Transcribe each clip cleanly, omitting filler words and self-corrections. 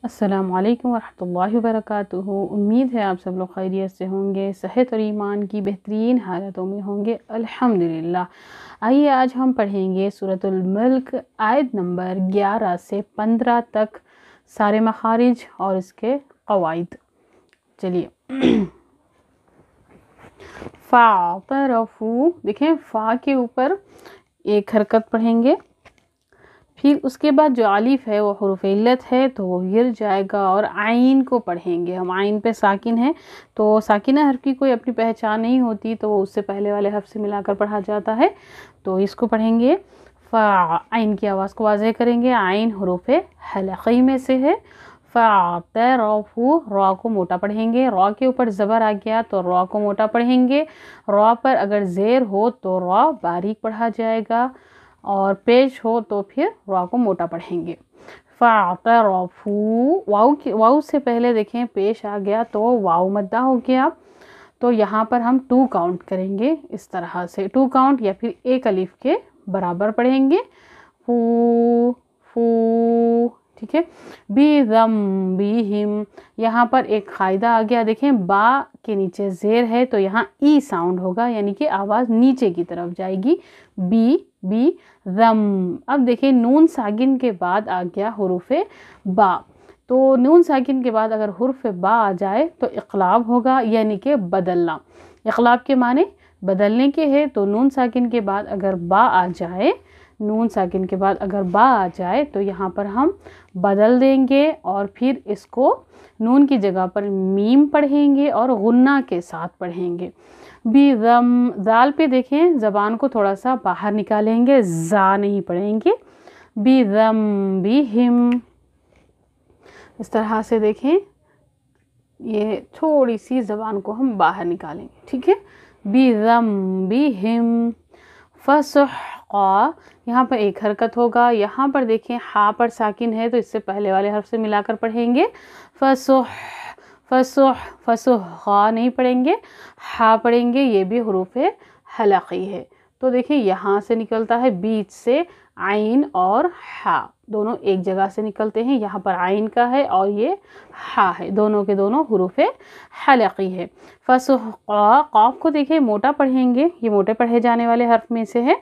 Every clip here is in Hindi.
अस्सलामु अलैकुम वरहमतुल्लाहि वबरकातुहू। उम्मीद है आप सब लोग खैरियत से होंगे, सेहत और ईमान की बेहतरीन हालतों में होंगे अल्हम्दुलिल्लाह। आइए आज हम पढ़ेंगे सूरतुल मुल्क आयत नंबर 11 से 15 तक सारे मखारिज और इसके क़वाइद। चलिए फ़ातरफ़ू, देखें फ़ा के ऊपर एक हरकत पढ़ेंगे, फिर उसके बाद जो अलिफ है वो हुरूफ इल्लत है तो वो गिर जाएगा, और आइन को पढ़ेंगे हम। आइन पे साकिन है तो साकिना हर्फ की कोई अपनी पहचान नहीं होती, तो उससे पहले वाले हर्फ से मिलाकर पढ़ा जाता है। तो इसको पढ़ेंगे फ़ा, आइन की आवाज़ को वाज़ेह करेंगे। आइन हुरूफ हलक़ी में से है। फ़ातरफ़ू, रॉ को मोटा पढ़ेंगे। रॉ के ऊपर ज़बर आ गया तो रॉ को मोटा पढ़ेंगे। रॉ पर अगर ज़ेर हो तो रॉ बारीक पढ़ा जाएगा, और पेश हो तो फिर रॉ को मोटा पढ़ेंगे। फ़ातरफ़ू, वाऊ से पहले देखें पेश आ गया तो वाऊ मद्दा हो गया, तो यहाँ पर हम 2 काउंट करेंगे। इस तरह से 2 काउंट या फिर एक अलिफ के बराबर पढ़ेंगे। फू फू, ठीक है। बिज़म्बिहिम, यहाँ पर एक क़ायदा आ गया, देखें बा के नीचे ज़ेर है तो यहाँ ई साउंड होगा, यानी कि आवाज़ नीचे की तरफ जाएगी। बी ज़म। अब देखें नून साकिन के बाद आ गया हुरूफ़े बा, तो नून साकिन के बाद अगर हुरूफ़े बा आ जाए तो इक़लाब होगा, यानी कि बदलना। इक़लाब के माने बदलने के हैं, तो नून साकिन के बाद अगर बा आ जाए, नून साकिन के बाद अगर बा आ जाए तो यहाँ पर हम बदल देंगे, और फिर इसको नून की जगह पर मीम पढ़ेंगे और गुन्ना के साथ पढ़ेंगे। बिज़म, ज़ाल पे देखें ज़बान को थोड़ा सा बाहर निकालेंगे, ज़ा नहीं पढ़ेंगे। बिज़म्बिहिम, इस तरह से देखें, ये थोड़ी सी ज़बान को हम बाहर निकालेंगे, ठीक है। बिज़म्बिहिम। फ़सुहक़ा, यहाँ पर एक हरकत होगा। यहाँ पर देखें हा पर साकिन है तो इससे पहले वाले हर्फ से मिलाकर पढ़ेंगे। फसुह नहीं पढ़ेंगे, हा पढ़ेंगे, ये भी हुरूफ़ हलक़ी है। तो देखिए यहाँ से निकलता है बीच से आइन और हा, दोनों एक जगह से निकलते हैं। यहाँ पर आइन का है और ये हा है, दोनों के दोनों हुरूफ़ हलक़ी है। फसुहक़ा, क़ाफ़ को देखिए मोटा पढ़ेंगे, ये मोटे पढ़े जाने वाले हर्फ में से है।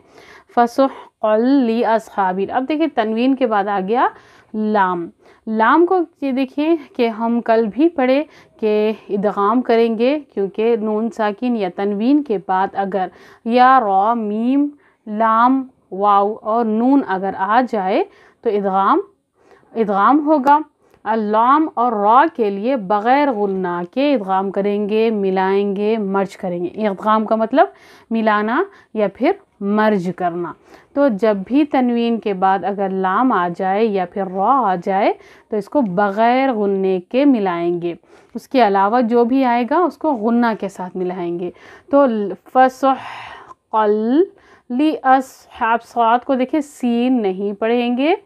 फसुहक़ल ली अस्हाबिल, अब देखिए तनवीन के बाद आ गया लाम। लाम को ये देखिए कि हम कल भी पढ़े कि इदगाम करेंगे, क्योंकि नून साकिन या तनवीन के बाद अगर या रॉ मीम लाम वाव और नून अगर आ जाए तो इदगाम होगा। लाम और रॉ के लिए बग़ैर गुन्ना के इदगाम करेंगे, मिलाएंगे, मर्ज करेंगे। इदगाम का मतलब मिलाना या फिर मर्ज करना। तो जब भी तनवीन के बाद अगर लाम आ जाए या फिर रॉ आ जाए तो इसको बग़ैर गुन्ने के मिलाएंगे, उसके अलावा जो भी आएगा उसको गुन्ना के साथ मिलाएंगे। तो फ़सुहक़ल ली अस्हाब, सौत को देखिए सीन नहीं पढ़ेंगे,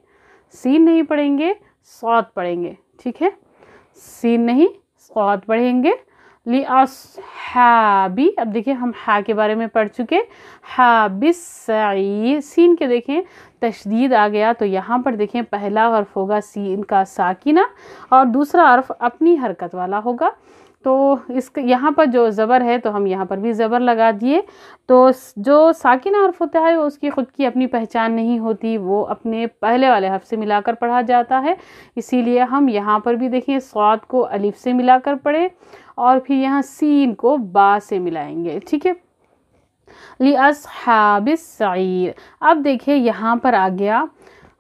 सौत पढ़ेंगे, ठीक है। सीन नहीं सौत पढ़ेंगे। ली अस्हाबी, अब देखिए हम हा के बारे में पढ़ चुके। हा बिस्सईर, सीन के देखें तशदीद आ गया तो यहाँ पर देखें पहला हर्फ होगा सीन का साकिना और दूसरा हर्फ अपनी हरकत वाला होगा। तो इसके यहाँ पर जो ज़बर है तो हम यहाँ पर भी ज़बर लगा दिए। तो जो साकिना हर्फ होता है उसकी ख़ुद की अपनी पहचान नहीं होती, वो अपने पहले वाले हर्फ से मिलाकर पढ़ा जाता है। इसीलिए हम यहाँ पर भी देखें सौत को अलिफ से मिलाकर पढ़े और फिर यहाँ सीन को बा से मिलाएंगे, ठीक है। ली अस्हाबिस सईर, अब देखिए यहाँ पर आ गया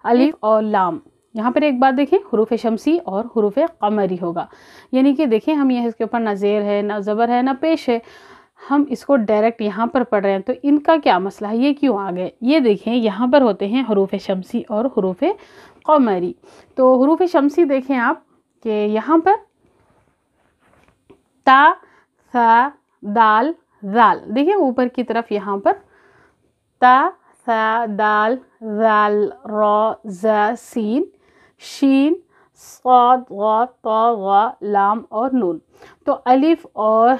अलिफ और लाम। यहाँ पर एक बात देखें, हुरूफ़ शमसी और हुरूफ़ क़मरी होगा, यानी कि देखें हम ये इसके ऊपर ना ज़ेर है, ना ज़बर है, ना पेश है, हम इसको डायरेक्ट यहाँ पर पढ़ रहे हैं। तो इनका क्या मसला है, ये क्यों आ गए? ये देखें यहाँ पर होते हैं हुरूफ़ शमसी और हुरूफ़ क़मरी। तो हुरूफ़ शमसी देखें आप कि यहाँ पर ता, सा, दाल, ज़ाल, देखिए ऊपर की तरफ यहाँ पर ता, सा, दाल, ज़ाल, रॉ, ज़ा, सीन, शीन, स्वाद, ग़ा, ता, ग़ा, लाम और नून। तो अलिफ और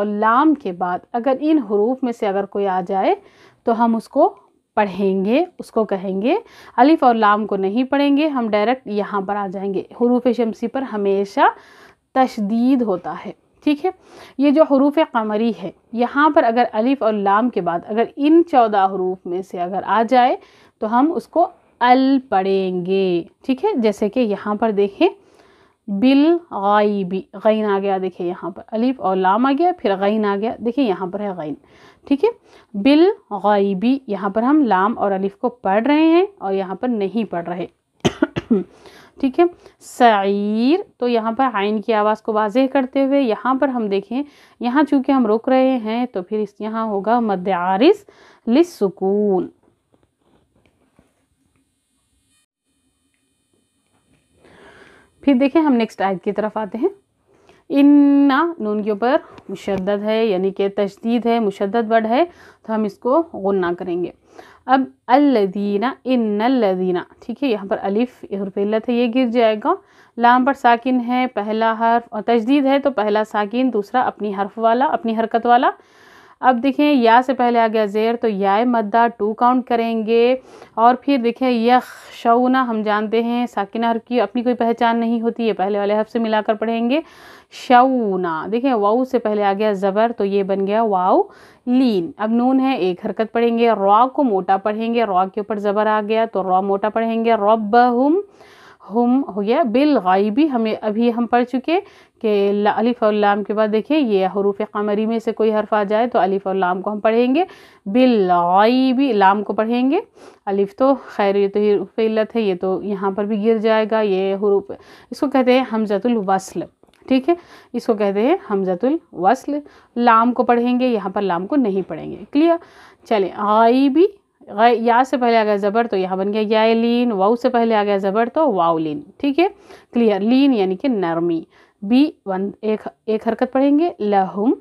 लाम के बाद अगर इन हुरूफ में से अगर कोई आ जाए तो हम उसको पढ़ेंगे उसको कहेंगे। अलिफ और लाम को नहीं पढ़ेंगे, हम डायरेक्ट यहाँ पर आ जाएंगे। हुरूफ शमसी पर हमेशा तशदीद होता है, ठीक है। ये जो हुरूफ क़मरी है, यहाँ पर अगर अलिफ और लाम के बाद अगर इन 14 हुरूफ में से अगर आ जाए तो हम उसको अल पढ़ेंगे, ठीक है। जैसे कि यहाँ पर देखें बिल गाइबी, गैन आ गया, देखिए यहाँ पर अलिफ और लाम आ गया, फिर गैन आ गया, देखिए यहाँ पर है गैन, ठीक है। बिल गाइबी, यहाँ पर हम लाम और अलिफ को पढ़ रहे हैं और यहाँ पर नहीं पढ़ रहे, ठीक है। सईर, तो यहाँ पर आइन की आवाज़ को वाज़ेह करते हुए यहाँ पर हम देखें, यहाँ चूँकि हम रुक रहे हैं तो फिर इस यहाँ होगा मद्दे आरिज़ लिस्सुकून। फिर देखें हम नेक्स्ट आयत की तरफ आते हैं। इन्ना, नून के ऊपर मुशद्दद है यानी कि तशदीद है, मुशद्दद वर्ड है, तो हम इसको गुन्ना करेंगे। अब अल्लदीना, इन्नल्लदीना, ठीक है। यहाँ पर अलिफ हुर्फ़ इल्लत है, ये गिर जाएगा। लाम पर साकिन है, पहला हर्फ, और तशदीद है तो पहला साकिन, दूसरा अपनी हर्फ वाला, अपनी हरकत वाला। अब देखें या से पहले आ गया ज़ेर, तो या मद्दा 2 काउंट करेंगे। और फिर देखें यख़शौना, हम जानते हैं साकिना हर्फ की अपनी कोई पहचान नहीं होती है, पहले वाले हर्फ से मिलाकर पढ़ेंगे। शौना, देखें वाऊ से पहले आ गया ज़बर, तो ये बन गया वाऊ लीन। अब नून है, एक हरकत पढ़ेंगे, रॉ को मोटा पढ़ेंगे, रॉ के ऊपर ज़बर आ गया तो रॉ मोटा पढ़ेंगे। रब्बहुम, हम हो गया बिल गाइबी, हमें अभी हम पढ़ चुके कि अलिफ और लाम के बाद देखिए ये हुरूफ क़मरी में से कोई हर्फ आ जाए तो अलिफ और लाम को हम पढ़ेंगे बिल गाइबी, लाम को पढ़ेंगे। अलिफ तो खैर ये तो हुरूफ इल्लत है, ये तो यहाँ पर भी गिर जाएगा, ये हुरूफ, इसको कहते हैं हमज़तुल वस्ल, ठीक है, इसको कहते हैं हमज़तुल वस्ल। लाम को पढ़ेंगे, यहाँ पर लाम को नहीं पढ़ेंगे, क्लियर। चले गाइबी, या से पहले आ गया ज़बर तो यहाँ बन गया या लीन, वाऊ से पहले आ गया ज़बर तो वाऊ लीन, ठीक है, क्लियर। लीन यानी कि नरमी। बी एक हरकत पढ़ेंगे, लहुम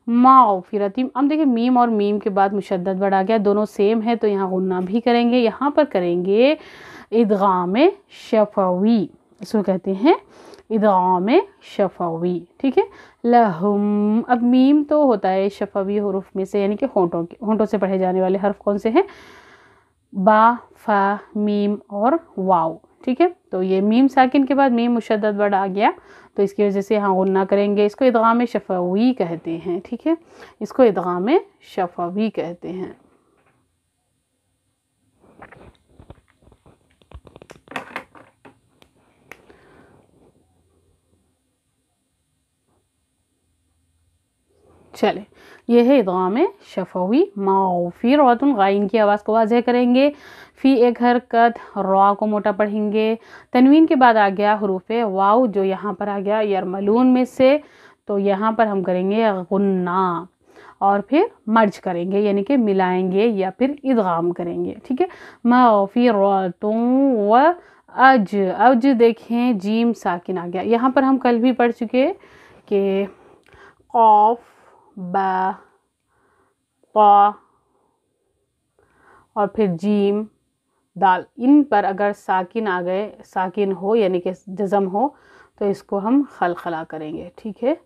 माग़फ़िरतिम। अब देखिए मीम और मीम के बाद मुशद्दद वर्ड आ गया, दोनों सेम है तो यहाँ गुन्ना भी करेंगे, यहाँ पर करेंगे इदगाम शफ़वी, इसको कहते हैं इदगाम शफ़वी, ठीक है। लहुम, अब मीम तो होता है शफ़वी हुरूफ में से यानी कि होंठों से पढ़े जाने वाले हर्फ कौन से हैं, बा, फा, मीम और वाव, ठीक है। तो ये मीम साकिन के बाद मीम मुशद्दद वर्ड आ गया तो इसकी वजह से यहाँ गुन्ना करेंगे, इसको इदगाम शफ़वी कहते हैं, ठीक है, इसको इदगाम शफ़वी कहते हैं। चले, ये है इदगाम शफ़वी। माग़फ़िरतुन, गाइन की आवाज़ को वाज़ेह करेंगे। फ़ी एक हरकत, रॉ को मोटा पढ़ेंगे। तनवीन के बाद आ गया हुरूफ वाव, जो यहाँ पर आ गया यरमलून में से, तो यहाँ पर हम करेंगे गुन्ना और फिर मर्ज करेंगे यानी कि मिलाएंगे या फिर इदगाम करेंगे, ठीक है। माग़फ़िरतुन व अज, अज देखें जीम साकिन आ गया, यहाँ पर हम कल भी पढ़ चुके कि क़ाफ़, बा, क़ा और फिर जीम, दाल, इन पर अगर साकिन आ गए, साकिन हो यानी कि जज़म हो तो इसको हम खलखला करेंगे, ठीक है,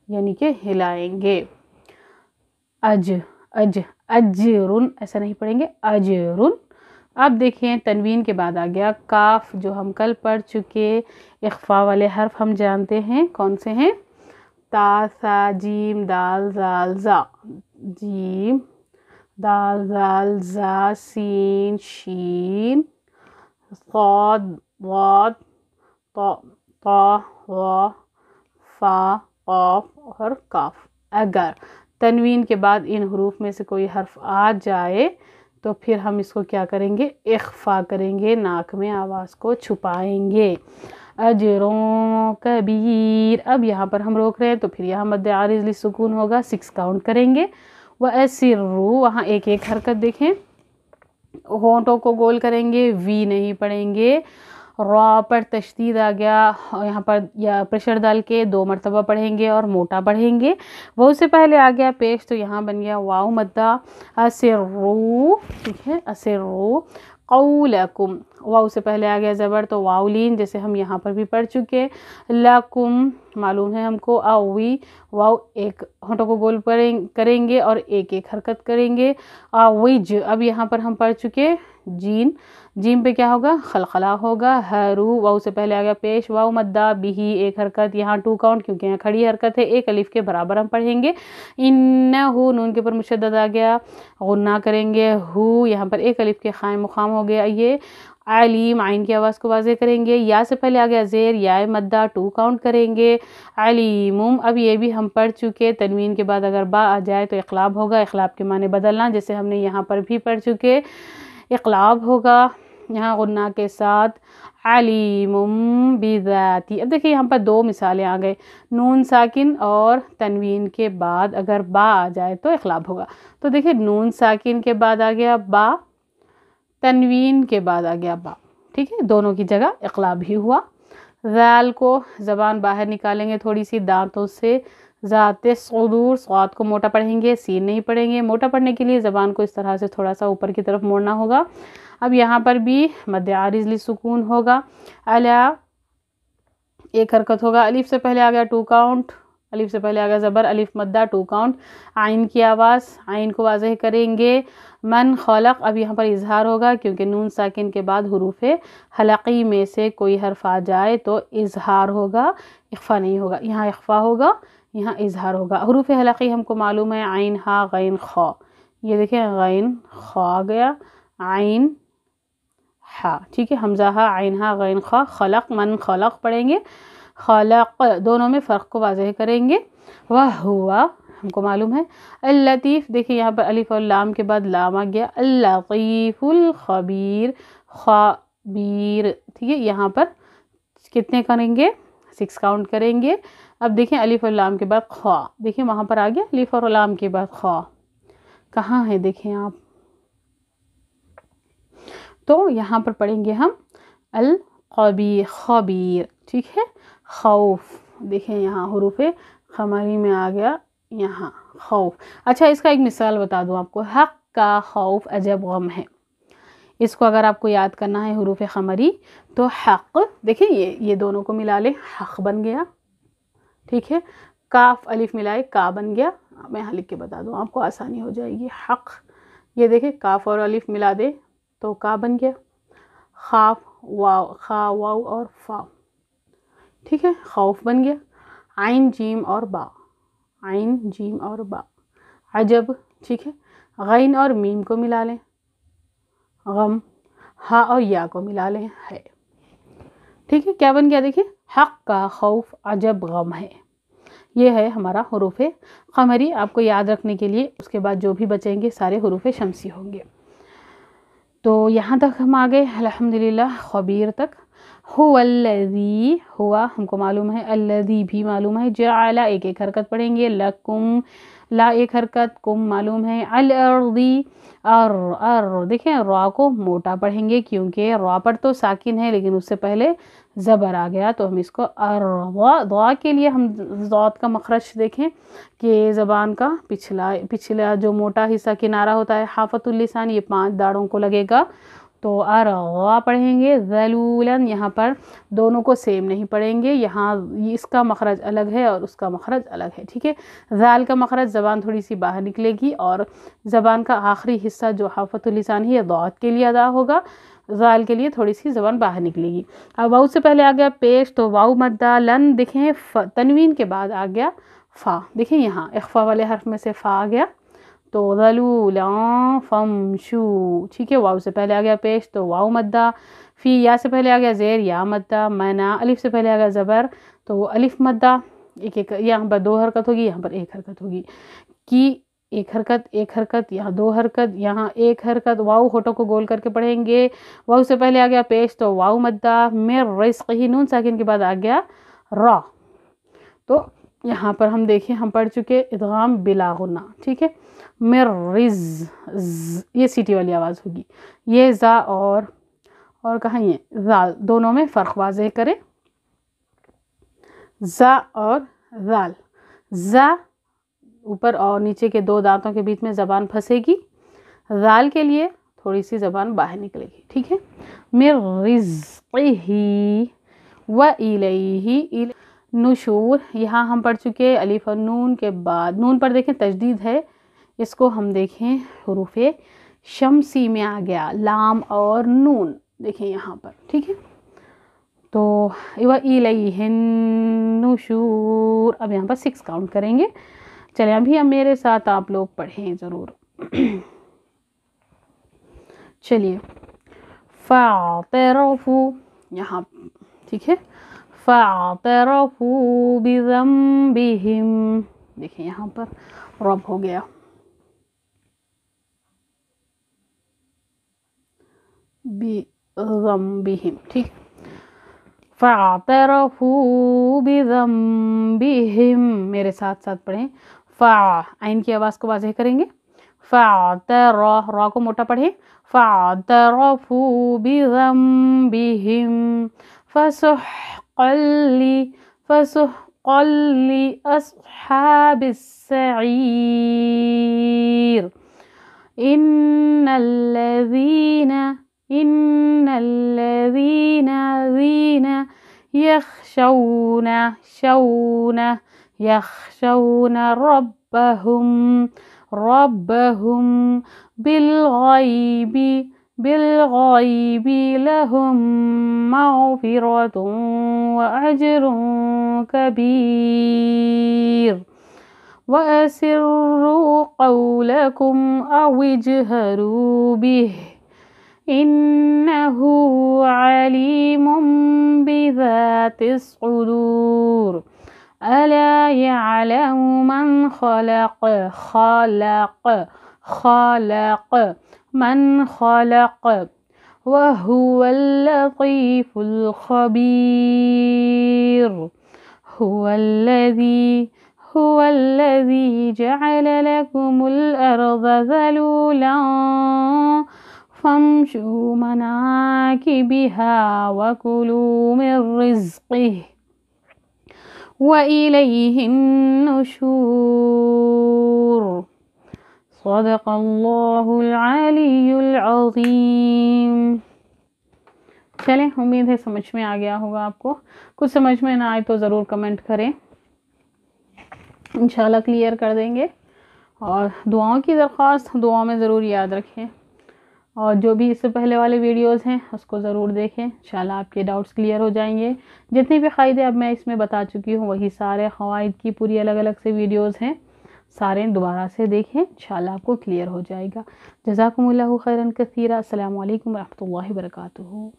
यानी कि हिलाएंगे। अज, अज, अजरुन, ऐसा नहीं पढ़ेंगे, अजरुन। अब देखिए तनवीन के बाद आ गया काफ, जो हम कल पढ़ चुके, इख्फा वाले हर्फ हम जानते हैं कौन से हैं, ता, सा, जीम, दाल, जाल, जा, जीम, दाल, जाल, जा, सीन, शीन, साद, वाद, ता, वा, फा, क़ाफ और काफ। अगर तनवीन के बाद इन हुरूफ में से कोई हर्फ आ जाए तो फिर हम इसको क्या करेंगे, इख्फा करेंगे, नाक में आवाज़ को छुपाएंगे। अजरों कबीर, अब यहाँ पर हम रोक रहे हैं तो फिर यहाँ मद्दे आरिज़ लिस्सुकून होगा, 6 काउंट करेंगे। व असिर्रू, वहाँ एक एक हरकत देखें, होंठों को गोल करेंगे, वी नहीं पढ़ेंगे। रॉ पर तशदीद आ गया, यहाँ पर या प्रेशर डाल के 2 मरतबा पढ़ेंगे और मोटा पढ़ेंगे। वो से पहले आ गया पेश तो यहाँ बन गया वाव मद्दा, असिर्रू, ठीक है, असिर्रू। क़ौलकुम, वाव से पहले आ गया ज़बर तो वाउलीन, जैसे हम यहाँ पर भी पढ़ चुके। लकुम मालूम है हमको, आवी वाव एक होठों को गोल करेंगे और एक एक हरकत करेंगे। आविज, अब यहाँ पर हम पढ़ चुके जीन, जीम पे क्या होगा, खलखला होगा। हरू वाव से पहले आ गया पेश वाव मद्दा, बिही एक हरकत, यहाँ 2 काउंट क्योंकि यहाँ खड़ी हरकत है, एक अलिफ के बराबर हम पढ़ेंगे। इन्नहु नून के ऊपर मुशद्दद आ गया, गुन्ना करेंगे। हु यहाँ पर एक अलिफ के क़ाइम मुक़ाम हो गया ये। अलीम आइन की आवाज़ को वाज़े करेंगे। या से पहले आ गया ज़ेर, या मद्दा 2 काउंट करेंगे। अलीमुम, अब ये भी हम पढ़ चुके, तनवीन के बाद अगर बा आ जाए तो इक़लाब होगा, इक़लाब के माने बदलना, जैसे हमने यहाँ पर भी पढ़ चुके, इक़लाब होगा यहाँ गुन्ना के साथ। अलीमुम बिज़ाती, अब देखिए यहाँ पर 2 मिसालें आ गए, नून साकिन और तनवीन के बाद अगर बा आ जाए तो इक़लाब होगा। तो देखिए नून साकिन के बाद आ गया बा, तनवीन के बाद आ गया बा, ठीक है, दोनों की जगह इक़लाब ही हुआ। ज़ाल को ज़बान बाहर निकालेंगे थोड़ी सी दांतों से, ज़ाते सुदूर, स्वाद को मोटा पढ़ेंगे, सीन नहीं पढ़ेंगे। मोटा पढ़ने के लिए ज़बान को इस तरह से थोड़ा सा ऊपर की तरफ मोड़ना होगा। अब यहाँ पर भी मद्दे आरिज़ ली सुकून होगा। अला एक हरकत होगा, अलिफ से पहले आ गया 2 काउंट, अलिफ से पहले आ गया ज़बर, अलिफ मद्दा 2 काउंट। आइन की आवाज़, आइन को वाज़ेह करेंगे। मन खलक, अब यहाँ पर इजहार होगा क्योंकि नून साकिन के बाद हुरूफ़े हलक़ी में से कोई हर्फ आ जाए तो इजहार होगा, इख्फ़ा नहीं होगा। यहाँ इख्फ़ा होगा, यहाँ इजहार होगा। हुरूफ़े हलक़ी हमको मालूम है आइन हा गैन खा, ये देखें गैन खा आ गया, आइन हा, ठीक है, हमज़ा हा आइन हा गैन खा। खलक मन खलक पढ़ेंगे, खलक दोनों में फ़र्क को वाज़ेह करेंगे। वह हुआ हमको मालूम है। अल-लतीफ़, देखिए यहाँ पर अलिफ और लाम के बाद लाम आ गया। अल-लतीफ़ुल ख़बीर, ख़बीर, ठीक है, यहाँ पर कितने करेंगे, 6 काउंट करेंगे। अब देखिए अलिफ और लाम के बाद ख़ा, देखिए वहाँ पर आ गया अलिफ और लाम के बाद ख़ा, कहाँ है देखें आप, तो यहाँ पर पढ़ेंगे हम अल-ख़बीर, ख़बीर, ठीक है। खौफ, देखें यहाँ हुरूफ़े ख़मरी में आ गया यहाँ खौफ। अच्छा, इसका एक मिसाल बता दूँ आपको, हक़ का खौफ अजब गम है, इसको अगर आपको याद करना है हुरूफ़े ख़मरी तो हक़, देखिए ये दोनों को मिला ले, हक़ बन गया, ठीक है। काफ अलिफ मिलाए का बन गया, मैं यहाँ लिख के बता दूँ आपको आसानी हो जाएगी। हक़, ये देखिए काफ और अलिफ मिला दे तो का बन गया। खाफ वाव, खा वाव और फा, ठीक है, खौफ बन गया। आइन जीम और बा, आइन जीम और बा, अजब, ठीक है। गैन और मीम को मिला लें, गम। हा और या को मिला लें, है, ठीक है, क्या बन गया, देखिए हक़ का खौफ अजब गम है। ये है हमारा हुरूफ़े क़मरी, आपको याद रखने के लिए। उसके बाद जो भी बचेंगे सारे हुरूफ़े शमसी होंगे। तो यहाँ तक हम आ गए अल्हम्दुलिल्लाह ख़बीर तक। हुवल्लज़ी, हुआ हमको मालूम है, अल्लज़ी भी मालूम है। जअला एक एक हरकत पढ़ेंगे, लकुम ला एक हरकत, कुम मालूम है। अल अर्दी, अर देखें रा को मोटा पढ़ेंगे क्योंकि रा पर तो साकिन है लेकिन उससे पहले ज़बर आ गया, तो हम इसको अर्वा के लिए हम ज़ात का मखरज देखें कि ज़बान का पिछला जो मोटा हिस्सा किनारा होता है हाफ़तुल लिसान, ये 5 दाढ़ों को लगेगा, तो अर्वा पढ़ेंगे। ज़लूलन, यहाँ पर दोनों को सेम नहीं पढ़ेंगे, यहाँ इसका मखरज अलग है और उसका मखरज अलग है, ठीक है। ज़ाल का मखरज ज़बान थोड़ी सी बाहर निकलेगी और ज़बान का आखिरी हिस्सा जो हाफ़तुल लिसान है ये ज़ात के लिए अदा होगा, ज़ाल के लिए थोड़ी सी ज़बान बाहर निकलेगी। अब वाव से पहले आ गया पेश तो वाव मद्दा। लन देखें तनवीन के बाद आ गया फ़ा, देखें यहाँ इख्फ़ा वाले हर्फ में से फ़ा आ गया, तो ज़लूला फमशू, ठीक है। वाव से पहले आ गया पेश तो वाव मद्दा। फ़ी या से पहले आ गया ज़ेर, या मद्दा। मना अलिफ से पहले आ गया ज़बर तो अलिफ मद्दा, एक एक, यहाँ पर 2 हरकत होगी, यहाँ पर 1 हरकत होगी। की एक हरकत, यहाँ 2 हरकत, यहाँ 1 हरकत। वाव होठों को गोल करके पढ़ेंगे। वाव से पहले आ गया पेश तो वाव मद्दा। मिर रिज़्क़िही नून साकिन के बाद आ गया रा, तो यहाँ पर हम देखें हम पढ़ चुके इदगाम बिला गुन्ना, ठीक है। मिर रिज़, ये सीटी वाली आवाज़ होगी। ये ज़ा और कहाँ ये ज़ाल, दोनों में फ़र्क वाज़ेह करें। ज़ा और ज़ाल, ज़ा ऊपर और नीचे के 2 दांतों के बीच में ज़बान फंसेगी। ज़ाल के लिए थोड़ी सी ज़बान बाहर निकलेगी, ठीक है। मिर रिज़्क़िही व इलैही नुशूर, यहाँ हम पढ़ चुके हैं अलिफ और नून के बाद नून पर देखें तजदीद है, इसको हम देखें हुरूफ़े शमसी में आ गया लाम और नून, देखें यहाँ पर, ठीक है। तो व इलैहिन नुशूर, अब यहाँ पर 6 काउंट करेंगे। चलिए अभी अब मेरे साथ आप लोग पढ़ें ज़रूर। चलिए फ़अतरफ़ू, यहाँ ठीक है, फ़अतरफ़ू बिज़म्बिहिम, देखिए यहाँ पर रब हो गया, बिज़म्बिहिम, ठीक। फ़अतरफ़ू बिज़म्बिहिम, मेरे साथ साथ पढ़ें। फ़ा, आइन की आवाज़ को वाज़ेह करेंगे। फ़अतर, र को मोटा पढ़ें। फ़अतरफ़ू बिज़म्बिहिम फ़सुह्क़ल लिअस्हाबिस सईर इन्नल्लज़ीना यख़शौना रब्बहुम बिलग़ैबि लहुम मग़फ़िरतुन व अज्रुन कबीर वअसिर्रू क़ौलकुम अविजहरू बिहि इन्नहु अलीमुम बिज़ातिस सुदूर अला यअलमु मन खलक़ वहुवल लतीफ़ुल ख़बीर हुवल्लज़ी जअल लकुमुल अर्ज़ ज़लूलन फम्शू मनाकिबिहा वकुलू मिर रिज़्क़िही व इलैहिन नुशूर। सदक़ल्लाहुल अलीयुल अज़ीम। चलें, उम्मीद है समझ में आ गया होगा आपको। कुछ समझ में ना आए तो ज़रूर कमेंट करें, इंशाल्लाह क्लियर कर देंगे। और दुआओं की दरख्वास्त दुआ में ज़रूर याद रखें, और जो भी इससे पहले वाले वीडियोस हैं उसको ज़रूर देखें, इंशाल्लाह आपके डाउट्स क्लियर हो जाएंगे। जितने भी क़ायदे अब मैं इसमें बता चुकी हूँ वही सारे क़वाइद की पूरी अलग अलग से वीडियोस हैं, सारे दोबारा से देखें, इंशाल्लाह आपको क्लियर हो जाएगा। जज़ाकुमुल्लाहु खैरन कसीरा। अस्सलामु अलैकुम व रहमतुल्लाहि व बरकातुहू।